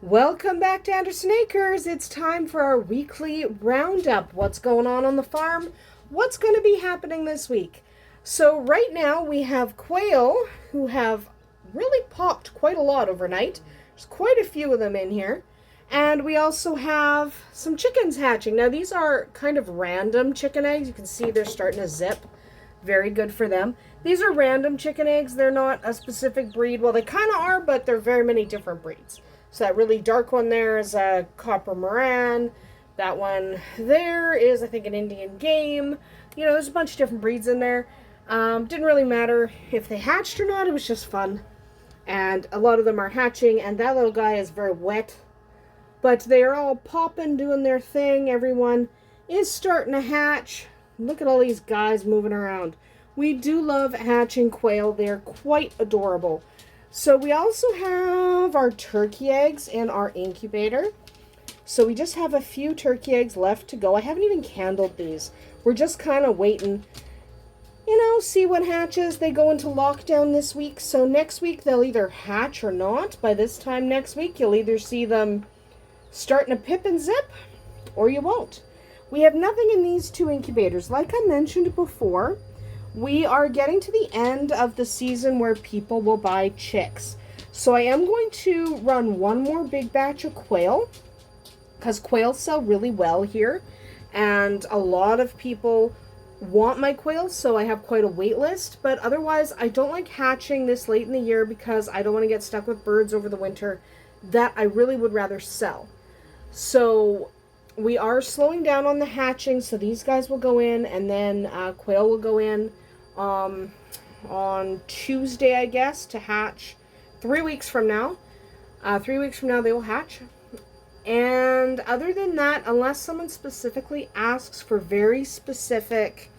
Welcome back to Andersen Acres. It's time for our weekly roundup. What's going on the farm? What's going to be happening this week? So right now we have quail who have really popped quite a lot overnight. There's quite a few of them in here. And we also have some chickens hatching. Now these are kind of random chicken eggs. You can see they're starting to zip. Very good for them. These are random chicken eggs. They're not a specific breed. Well, they kind of are, but they're very many different breeds. So that really dark one there is a copper Moran. That one there is, I think, an Indian game. You know, there's a bunch of different breeds in there. Didn't really matter if they hatched or not. It was just fun. And a lot of them are hatching. And that little guy is very wet. But they are all popping, doing their thing. Everyone is starting to hatch. Look at all these guys moving around. We do love hatching quail. They're quite adorable. So we also have our turkey eggs in our incubator. So we just have a few turkey eggs left to go. I haven't even candled these. We're just kind of waiting, see what hatches. They go into lockdown this week. So next week they'll either hatch or not. By this time next week, you'll either see them starting to pip and zip or you won't. We have nothing in these two incubators. Like I mentioned before, we are getting to the end of the season where people will buy chicks. So I am going to run one more big batch of quail because quail sell really well here. And a lot of people want my quail, so I have quite a wait list. But otherwise, I don't like hatching this late in the year because I don't want to get stuck with birds over the winter that I really would rather sell. So we are slowing down on the hatching, so these guys will go in, and then quail will go in on Tuesday, I guess, to hatch 3 weeks from now. 3 weeks from now, they will hatch. And other than that, unless someone specifically asks for very specific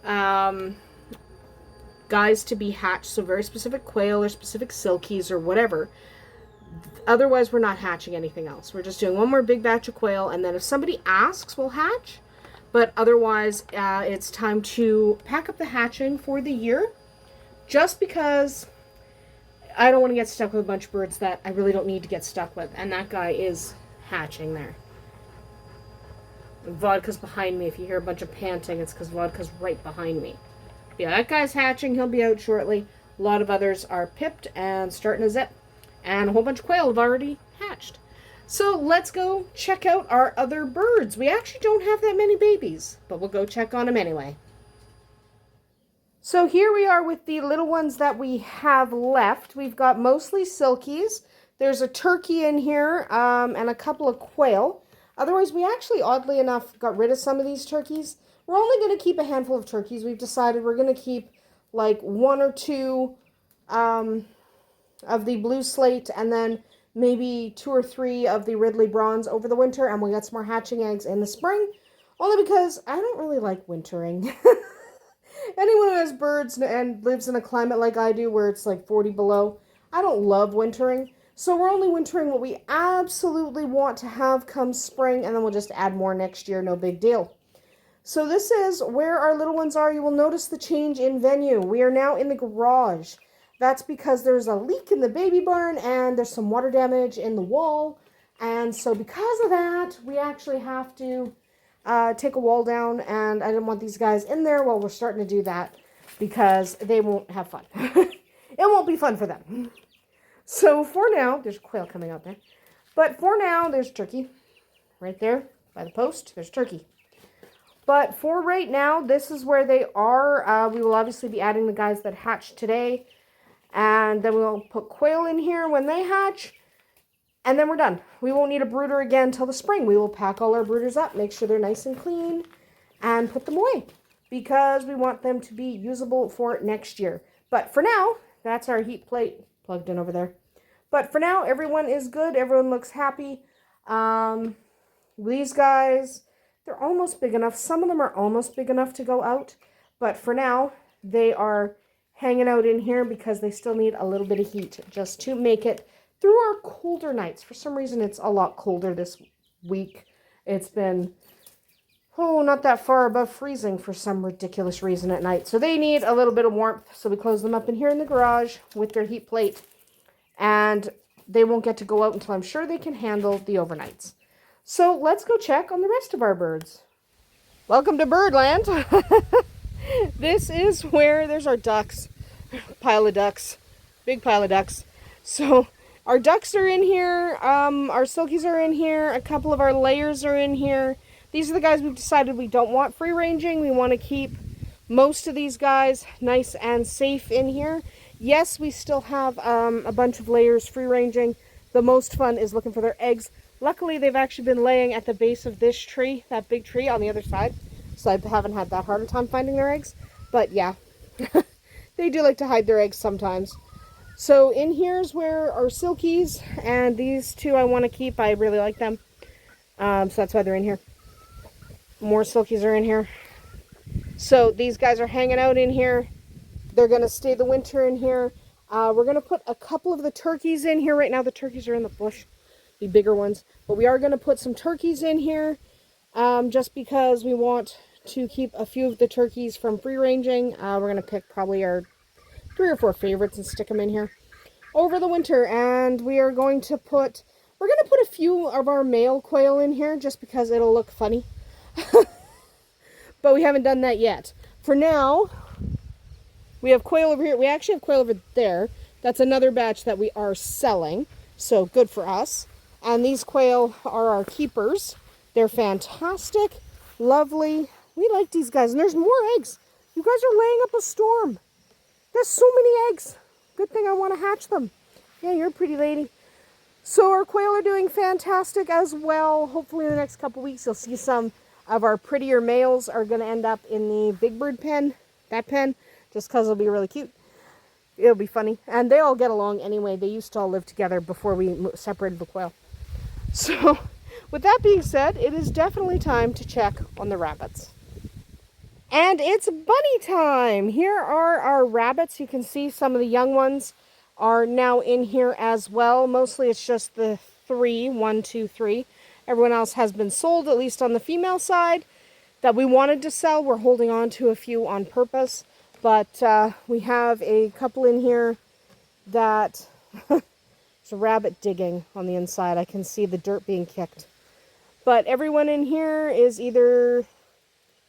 guys to be hatched, so very specific quail or specific silkies or whatever, otherwise we're not hatching anything else. We're just doing one more big batch of quail, and then if somebody asks, we'll hatch. But otherwise, it's time to pack up the hatching for the year, just because I don't want to get stuck with a bunch of birds that I really don't need to get stuck with. And that guy is hatching there. And Vodka's behind me. If you hear a bunch of panting, it's because Vodka's right behind me. But yeah, that guy's hatching. He'll be out shortly. A lot of others are pipped and starting to zip. And a whole bunch of quail have already hatched. So let's go check out our other birds. We actually don't have that many babies, but we'll go check on them anyway. So here we are with the little ones that we have left. We've got mostly silkies. There's a turkey in here and a couple of quail. Otherwise, we actually, oddly enough, got rid of some of these turkeys. We're only going to keep a handful of turkeys. We've decided we're going to keep like one or two of the blue slate, and then maybe 2 or 3 of the Ridley bronze over the winter, and we'll get some more hatching eggs in the spring, only because I don't really like wintering. Anyone who has birds and lives in a climate like I do where it's like 40 below, I don't love wintering. So we're only wintering what we absolutely want to have come spring, and then we'll just add more next year, no big deal. So this is where our little ones are. You will notice the change in venue. We are now in the garage. That's because there's a leak in the baby barn and there's some water damage in the wall. And so because of that, we actually have to take a wall down. And I didn't want these guys in there while we're starting to do that because they won't have fun. It won't be fun for them. So for now, there's quail coming out there. But for now, there's turkey right there by the post. There's turkey. But for right now, this is where they are. We will obviously be adding the guys that hatched today. And then we'll put quail in here when they hatch. And then we're done. We won't need a brooder again until the spring. We will pack all our brooders up, make sure they're nice and clean, and put them away. Because we want them to be usable for next year. But for now, that's our heat plate plugged in over there. But for now, everyone is good. Everyone looks happy. These guys, they're almost big enough. Some of them are almost big enough to go out. But for now, they are hanging out in here because they still need a little bit of heat just to make it through our colder nights. For some reason, it's a lot colder this week. It's been, not that far above freezing for some ridiculous reason at night. So they need a little bit of warmth. So we close them up in here in the garage with their heat plate. And they won't get to go out until I'm sure they can handle the overnights. So let's go check on the rest of our birds. Welcome to Birdland. This is where there's our ducks. Pile of ducks. Big pile of ducks. So our ducks are in here. Our silkies are in here. A couple of our layers are in here. These are the guys we've decided we don't want free ranging. We want to keep most of these guys nice and safe in here. Yes, we still have a bunch of layers free ranging. The most fun is looking for their eggs. Luckily, they've actually been laying at the base of this tree, that big tree on the other side. So I haven't had that hard a time finding their eggs. But yeah, they do like to hide their eggs sometimes. So in here's where our silkies, and these two I want to keep. I really like them. So that's why they're in here. More silkies are in here. So these guys are hanging out in here. They're going to stay the winter in here. We're going to put a couple of the turkeys in here. Right now the turkeys are in the bush, the bigger ones. But we are going to put some turkeys in here just because we want to keep a few of the turkeys from free ranging. We're going to pick probably our 3 or 4 favorites and stick them in here over the winter. And we are going to put, a few of our male quail in here just because it'll look funny. But we haven't done that yet. For now, we have quail over here. We actually have quail over there. That's another batch that we are selling. So good for us. And these quail are our keepers. They're fantastic, lovely. We like these guys. And there's more eggs. You guys are laying up a storm. There's so many eggs. Good thing I want to hatch them. Yeah, you're a pretty lady. So our quail are doing fantastic as well. Hopefully in the next couple weeks you'll see some of our prettier males are going to end up in the big bird pen, that pen, just because it'll be really cute. It'll be funny. And they all get along anyway. They used to all live together before we separated the quail. So with that being said, it is definitely time to check on the rabbits. And it's bunny time. Here are our rabbits. You can see some of the young ones are now in here as well. Mostly it's just the 3, 1, 2, 3. Everyone else has been sold, at least on the female side, that we wanted to sell. We're holding on to a few on purpose. But we have a couple in here that there's a rabbit digging on the inside. I can see the dirt being kicked. But everyone in here is either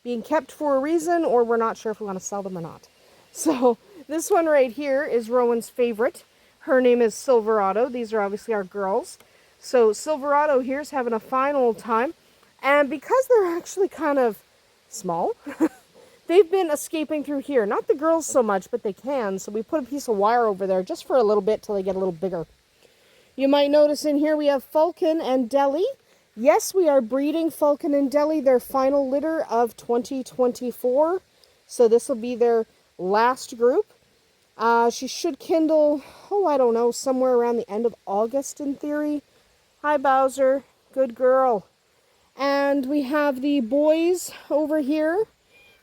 being kept for a reason or we're not sure if we want to sell them or not. So this one right here is Rowan's favorite. Her name is Silverado. These are obviously our girls. So Silverado here's having a fine old time. And because they're actually kind of small, they've been escaping through here. Not the girls so much, but they can. So we put a piece of wire over there just for a little bit till they get a little bigger. You might notice in here we have Falcon and Deli. Yes, we are breeding Falcon and Deli, their final litter of 2024. So this will be their last group. She should kindle, I don't know, somewhere around the end of August in theory. Hi, Bowser. Good girl. And we have the boys over here.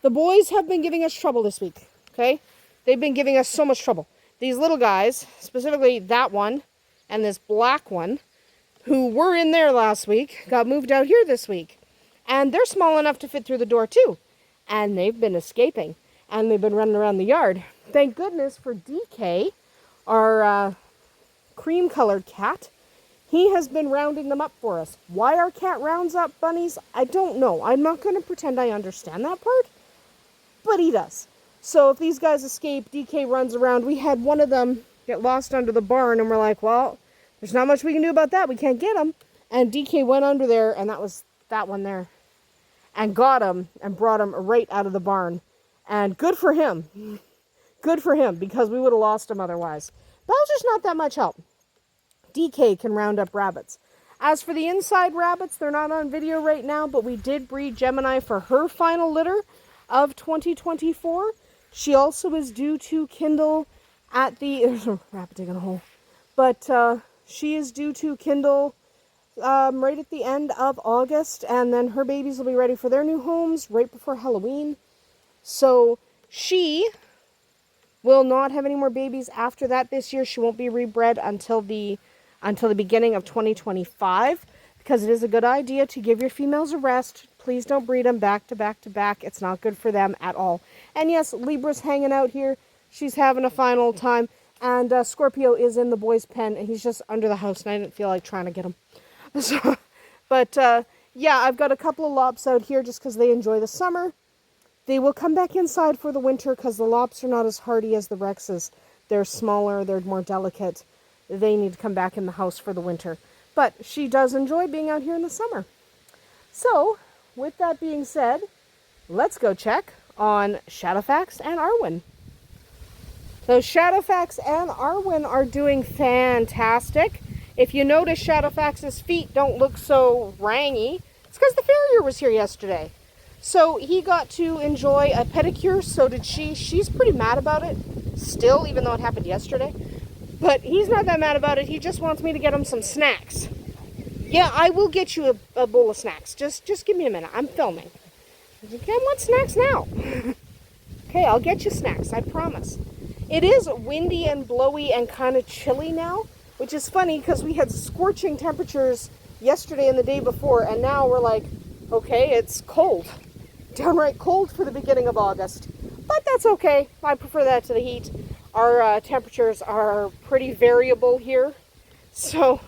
The boys have been giving us trouble this week, okay? They've been giving us so much trouble. These little guys, specifically that one and this black one, who were in there last week, got moved out here this week. And they're small enough to fit through the door too. And they've been escaping. And they've been running around the yard. Thank goodness for DK, our cream-colored cat. He has been rounding them up for us. Why our cat rounds up bunnies, I don't know. I'm not going to pretend I understand that part. But he does. So if these guys escape, DK runs around. We had one of them get lost under the barn. And we're like, well, there's not much we can do about that. We can't get him. And DK went under there. And that was that one there. And got him and brought him right out of the barn. And good for him. Good for him, because we would have lost him otherwise. Bowser's not that much help. DK can round up rabbits. As for the inside rabbits, they're not on video right now, but we did breed Gemini for her final litter of 2024. She also is due to kindle at the... There's a rabbit digging a hole. But she is due to kindle right at the end of August, and then her babies will be ready for their new homes right before Halloween. So she will not have any more babies after that this year. She won't be rebred until the beginning of 2025, because it is a good idea to give your females a rest. Please don't breed them back to back to back. It's not good for them at all. And yes, Libra's hanging out here. She's having a fine old time. And Scorpio is in the boys' pen, and he's just under the house, and I didn't feel like trying to get him. So, but yeah, I've got a couple of lops out here just because they enjoy the summer. They will come back inside for the winter because the lops are not as hardy as the Rexes. They're smaller, they're more delicate. They need to come back in the house for the winter. But she does enjoy being out here in the summer. So, with that being said, let's go check on Shadowfax and Arwen. So Shadowfax and Arwen are doing fantastic. If you notice, Shadowfax's feet don't look so rangy. It's because the farrier was here yesterday. So he got to enjoy a pedicure, so did she. She's pretty mad about it still, even though it happened yesterday. But he's not that mad about it. He just wants me to get him some snacks. Yeah, I will get you a bowl of snacks. Just give me a minute. I'm filming. I want snacks now. Okay, I'll get you snacks, I promise. It is windy and blowy and kind of chilly now, which is funny because we had scorching temperatures yesterday and the day before, and now we're like, okay, it's cold. Downright cold for the beginning of August. But that's okay. I prefer that to the heat. Our temperatures are pretty variable here. So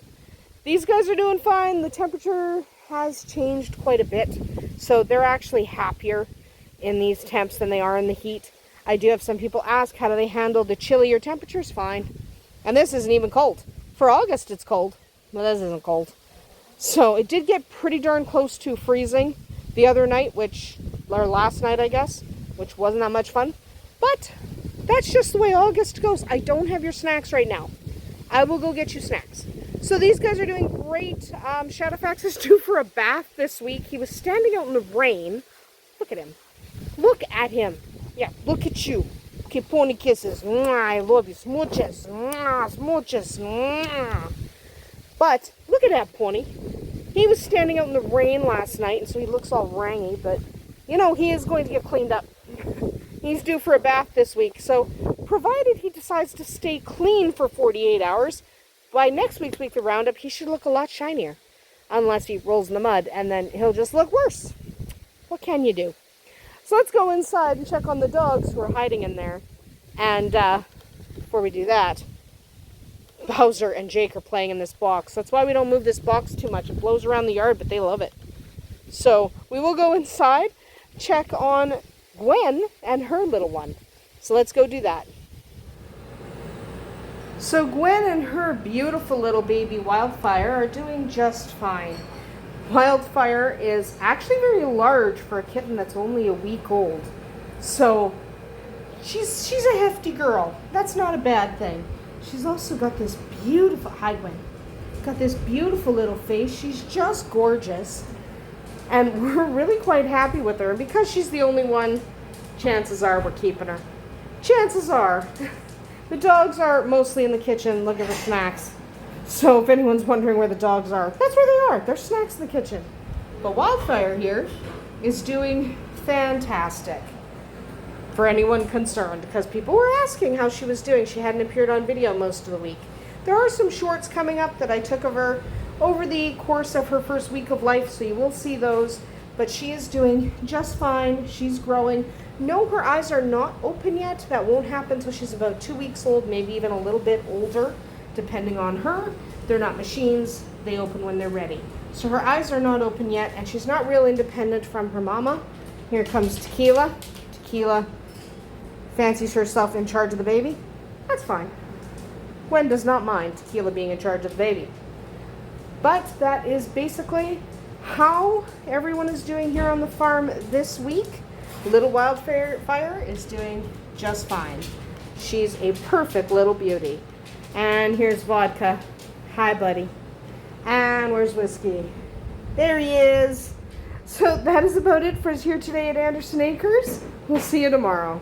these guys are doing fine. The temperature has changed quite a bit. So they're actually happier in these temps than they are in the heat. I do have some people ask, how do they handle the chillier temperatures? Fine. And this isn't even cold. For August, it's cold. Well, this isn't cold. So it did get pretty darn close to freezing the other night, or last night, I guess, which wasn't that much fun. But that's just the way August goes. I don't have your snacks right now. I will go get you snacks. So these guys are doing great. Shadowfax is due for a bath this week. He was standing out in the rain. Look at him. Look at him. Yeah, look at you. Okay, pony kisses. Mwah, I love you. Smooches. Mwah, smooches. Mwah. But look at that pony. He was standing out in the rain last night, and so he looks all rangy, but, you know, he is going to get cleaned up. He's due for a bath this week, so provided he decides to stay clean for 48 hours, by next week's weekly roundup, he should look a lot shinier. Unless he rolls in the mud, and then he'll just look worse. What can you do? So let's go inside and check on the dogs who are hiding in there. And before we do that, Bowser and Jake are playing in this box. That's why we don't move this box too much. It blows around the yard, but they love it. So we will go inside, check on Gwen and her little one. So let's go do that. So Gwen and her beautiful little baby Wildfire are doing just fine. Wildfire is actually very large for a kitten that's only a week old. So she's a hefty girl. That's not a bad thing. She's also got this beautiful, hi Gwen, got this beautiful little face. She's just gorgeous. And we're really quite happy with her. And because she's the only one, chances are we're keeping her. Chances are. The dogs are mostly in the kitchen looking for snacks. So if anyone's wondering where the dogs are, that's where they are. They're snacks in the kitchen. But Wildfire here is doing fantastic. For anyone concerned, because people were asking how she was doing. She hadn't appeared on video most of the week. There are some shorts coming up that I took of her over the course of her first week of life, so you will see those. But she is doing just fine. She's growing. No, her eyes are not open yet. That won't happen until she's about 2 weeks old, maybe even a little bit older, depending on her. They're not machines. They open when they're ready. So her eyes are not open yet, and she's not real independent from her mama. Here comes Tequila. Tequila fancies herself in charge of the baby. That's fine. Gwen does not mind Tequila being in charge of the baby. But that is basically how everyone is doing here on the farm this week. Little Wildfire is doing just fine. She's a perfect little beauty. And here's Vodka. Hi, buddy. And where's Whiskey? There he is. So that is about it for us here today at Andersen Acres. We'll see you tomorrow.